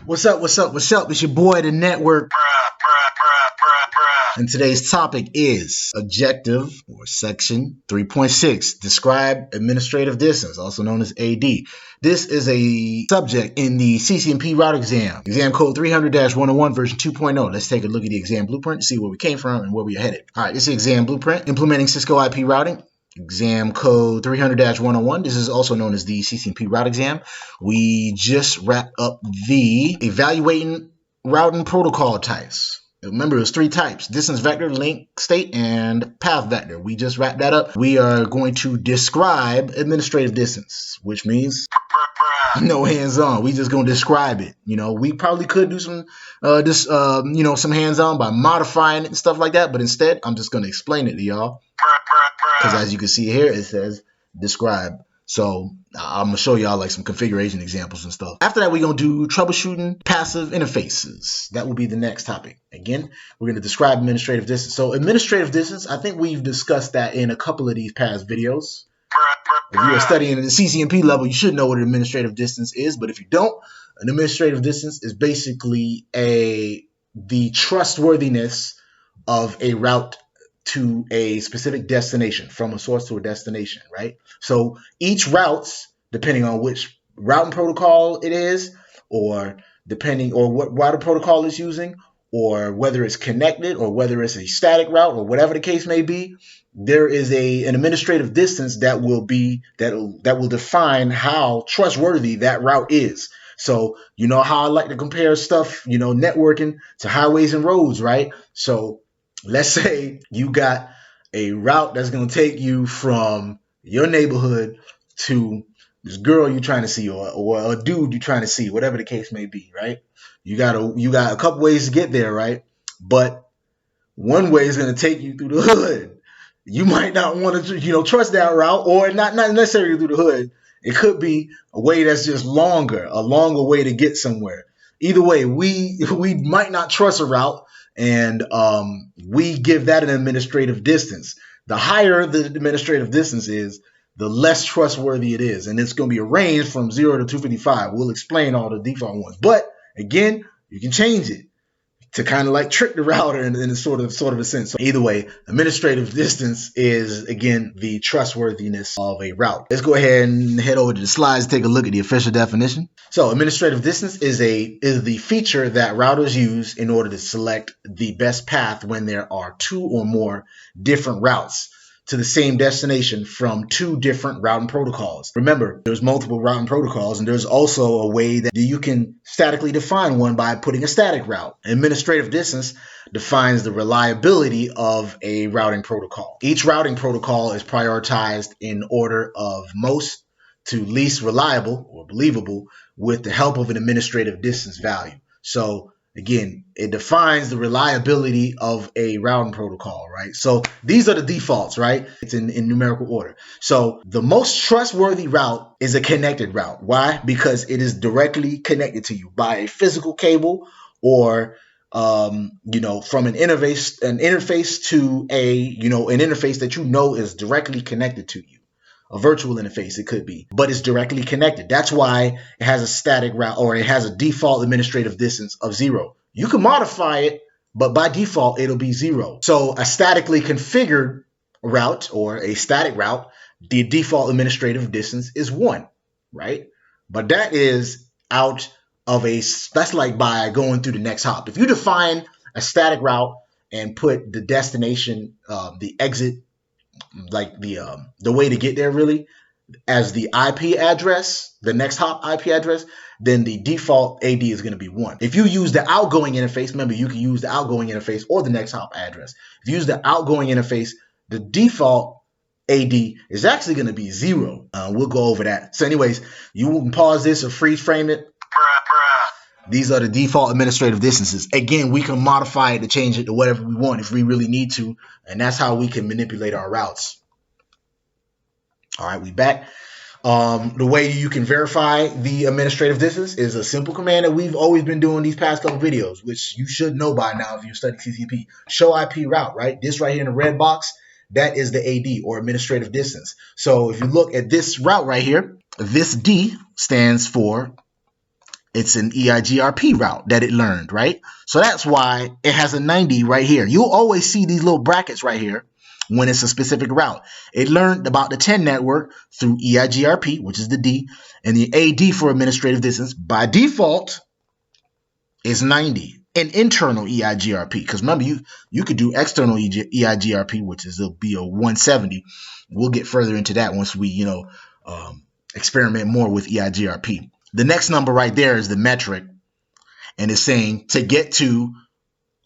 What's up? What's up? What's up? It's your boy, the network. And today's topic is objective or section 3.6. Describe administrative distance, also known as AD. This is a subject in the CCNP route exam. Exam code 300-101 version 2.0. Let's take a look at the exam blueprint, see where we came from and where we are headed. All right, this is exam blueprint implementing Cisco IP routing. Exam code 300-101. This is also known as the CCNP route exam. We just wrapped up the evaluating routing protocol types. Remember, there's three types: distance vector, link state, and path vector. We just wrapped that up. We are going to describe administrative distance, which means no hands-on. We just gonna describe it. You know, we probably could do some some hands-on by modifying it and stuff like that, but instead, I'm just gonna explain it to y'all. Because as you can see here, it says describe. So I'm going to show y'all like some configuration examples and stuff. After that, we're going to do troubleshooting passive interfaces. That will be the next topic. Again, we're going to describe administrative distance. So administrative distance, I think we've discussed that in a couple of these past videos. If you are studying at the CCNP level, you should know what an administrative distance is. But if you don't, an administrative distance is basically the trustworthiness of a route to a specific destination, from a source to a destination, right? So each routes, depending on which routing protocol it is, or what routing protocol it's using, or whether it's connected, or whether it's a static route, or whatever the case may be, there is an administrative distance that will define how trustworthy that route is. So you know how I like to compare stuff, networking to highways and roads, right? So let's say you got a route that's going to take you from your neighborhood to this girl you're trying to see, or a dude you're trying to see, whatever the case may be, right? You got a couple ways to get there, right? But one way is going to take you through the hood. You might not want to, trust that route, or not necessarily through the hood. It could be a way that's just a longer way to get somewhere. Either way, we might not trust a route. And we give that an administrative distance. The higher the administrative distance is, the less trustworthy it is. And it's going to be a range from 0 to 255. We'll explain all the default ones. But again, you can change it to kind of like trick the router in a sort of a sense. So either way, administrative distance is, again, the trustworthiness of a route. Let's go ahead and head over to the slides, take a look at the official definition. So administrative distance is the feature that routers use in order to select the best path when there are two or more different routes to the same destination from two different routing protocols. Remember, there's multiple routing protocols, and there's also a way that you can statically define one by putting a static route. Administrative distance defines the reliability of a routing protocol. Each routing protocol is prioritized in order of most to least reliable or believable with the help of an administrative distance value. So again, it defines the reliability of a routing protocol, right? So these are the defaults, right? It's in numerical order. So the most trustworthy route is a connected route. Why? Because it is directly connected to you by a physical cable, or from an interface to an interface that is directly connected to you. A virtual interface, it could be, but it's directly connected. That's why it has a static route, or it has a default administrative distance of 0. You can modify it, but by default, it'll be 0. So a statically configured route, or a static route, the default administrative distance is 1, right? But that is that's like by going through the next hop. If you define a static route and put the destination, the exit, like the way to get there really, as the IP address, the next hop IP address, then the default AD is going to be 1. If you use the outgoing interface, remember, you can use the outgoing interface or the next hop address. If you use the outgoing interface, the default AD is actually going to be 0. We'll go over that. So anyways, you can pause this or freeze frame it. These are the default administrative distances. Again, we can modify it to change it to whatever we want if we really need to. And that's how we can manipulate our routes. All right, we back. The way you can verify the administrative distance is a simple command that we've always been doing these past couple videos, which you should know by now if you study CCNP. Show IP route, right? This right here in the red box, that is the AD, or administrative distance. So if you look at this route right here, this D stands for It's an EIGRP route that it learned, right? So that's why it has a 90 right here. You'll always see these little brackets right here when it's a specific route. It learned about the 10 network through EIGRP, which is the D, and the AD for administrative distance by default is 90. An internal EIGRP, because remember, you could do external EIGRP, which will be a 170. We'll get further into that once we, experiment more with EIGRP. The next number right there is the metric, and it's saying to get to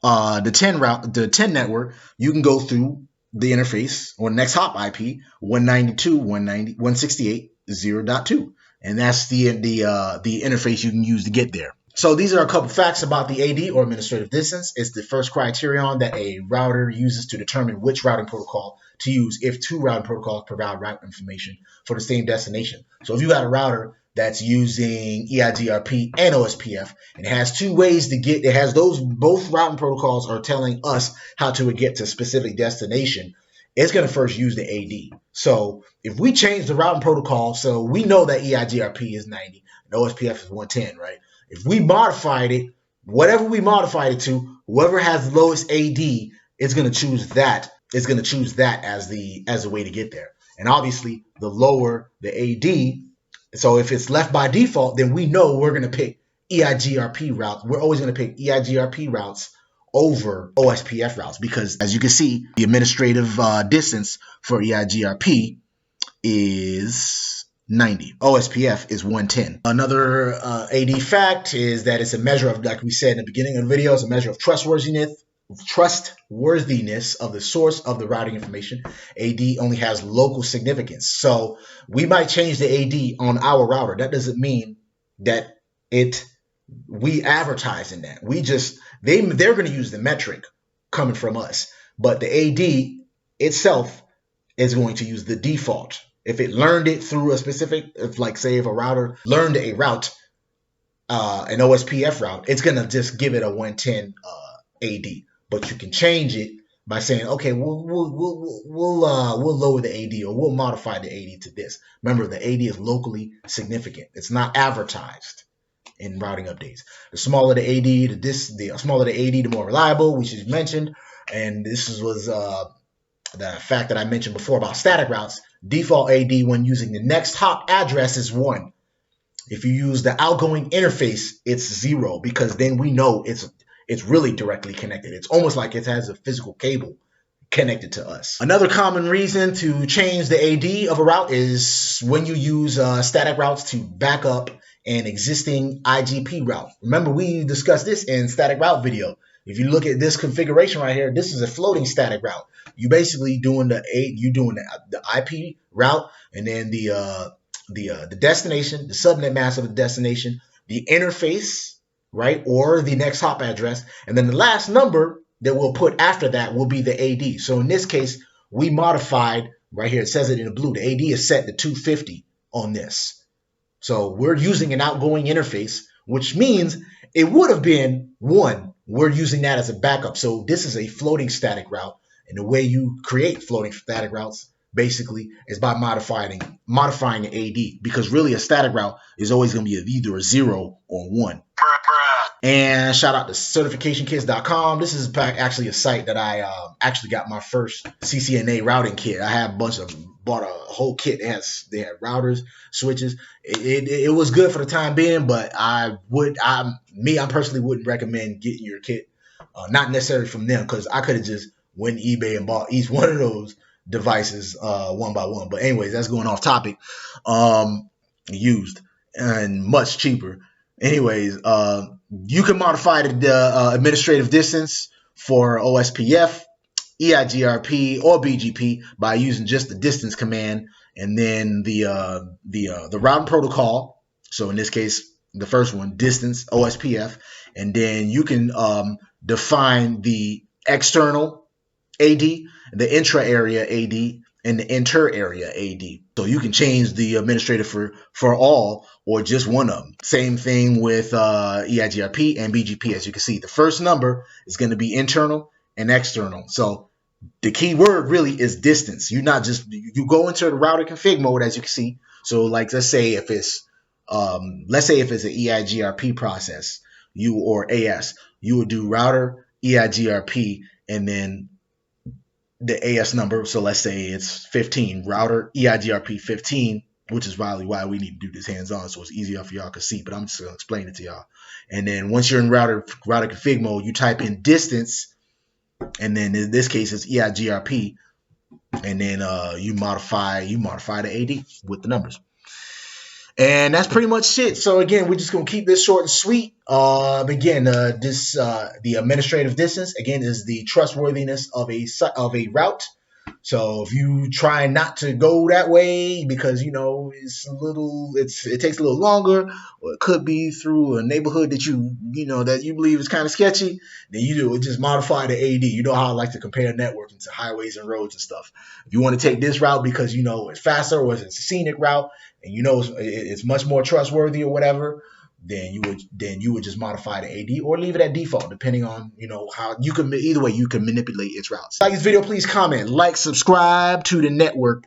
the 10 network, you can go through the interface or next hop IP 192.168.0.2, and that's the interface you can use to get there. So these are a couple facts about the AD, or administrative distance. It's the first criterion that a router uses to determine which routing protocol to use if two routing protocols provide route information for the same destination. So if you got a router that's using EIGRP and OSPF, and it has two ways to get, it has both routing protocols are telling us how to get to a specific destination, it's going to first use the AD. So if we change the routing protocol, so we know that EIGRP is 90 and OSPF is 110, right? If we modified it, whatever we modified it to, whoever has the lowest AD is going to choose that. It's going to choose that as the way to get there. And obviously, the lower the AD, so if it's left by default, then we know we're going to pick EIGRP routes. We're always going to pick EIGRP routes over OSPF routes because, as you can see, the administrative distance for EIGRP is 90. OSPF is 110. Another AD fact is that it's a measure of, like we said in the beginning of the video, it's a measure of trustworthiness of the source of the routing information. AD only has local significance. So we might change the AD on our router. That doesn't mean that we advertise in that. We just, they're going to use the metric coming from us. But the AD itself is going to use the default. If it learned it through a specific, if a router learned a route, an OSPF route, it's going to just give it a 110 AD. But you can change it by saying, okay, we'll lower the AD, or we'll modify the AD to this. Remember, the AD is locally significant. It's not advertised in routing updates. The smaller the AD, the smaller the AD, the more reliable, which is mentioned. And this was the fact that I mentioned before about static routes. Default AD when using the next hop address is 1. If you use the outgoing interface, it's 0, because then we know it's really directly connected. It's almost like it has a physical cable connected to us. Another common reason to change the AD of a route is when you use static routes to back up an existing IGP route. Remember, we discussed this in static route video. If you look at this configuration right here, this is a floating static route. You basically doing the IP route, and then the destination, the subnet mask of the destination, the interface, right, or the next hop address, and then the last number that we'll put after that will be the AD. So in this case, we modified right here. It says it in the blue. The AD is set to 250 on this. So we're using an outgoing interface, which means it would have been 1. We're using that as a backup. So this is a floating static route. And the way you create floating static routes basically is by modifying the AD, because really a static route is always going to be either a 0 or 1. And shout out to certificationkits.com. This is actually a site that I actually got my first CCNA routing kit. I had bought a whole kit. They had routers, switches. It was good for the time being, but I personally wouldn't recommend getting your kit, not necessarily from them, because I could have just went to eBay and bought each one of those devices one by one. But anyways, that's going off topic. Used and much cheaper. Anyways, you can modify the administrative distance for OSPF, EIGRP, or BGP by using just the distance command, and then the routing protocol. So in this case, the first one, distance, OSPF, and then you can define the external AD, the intra-area AD, and the inter-area AD. So you can change the administrator for all or just one of them. Same thing with EIGRP and BGP. As you can see, the first number is going to be internal and external. So the key word really is distance. You go into the router config mode, as you can see. So like, let's say if it's let's say if it's an EIGRP process, or AS, you would do router EIGRP and then the AS number. So let's say it's 15, router EIGRP 15, which is probably why we need to do this hands-on, so it's easier for y'all to see, but I'm just going to explain it to y'all. And then once you're in router config mode, you type in distance, and then in this case it's EIGRP, and then you modify the AD with the numbers. And that's pretty much it. So again, we're just gonna keep this short and sweet. Again, the administrative distance again is the trustworthiness of a route. So if you try not to go that way because it takes a little longer, or it could be through a neighborhood that you believe is kind of sketchy, then you just modify the AD. You know how I like to compare networking to highways and roads and stuff. If you want to take this route because it's faster or it's a scenic route and it's much more trustworthy or whatever, then you would just modify the AD or leave it at default, depending on how you can. Either way, you can manipulate its routes. Like this video, please comment, like, subscribe to the network.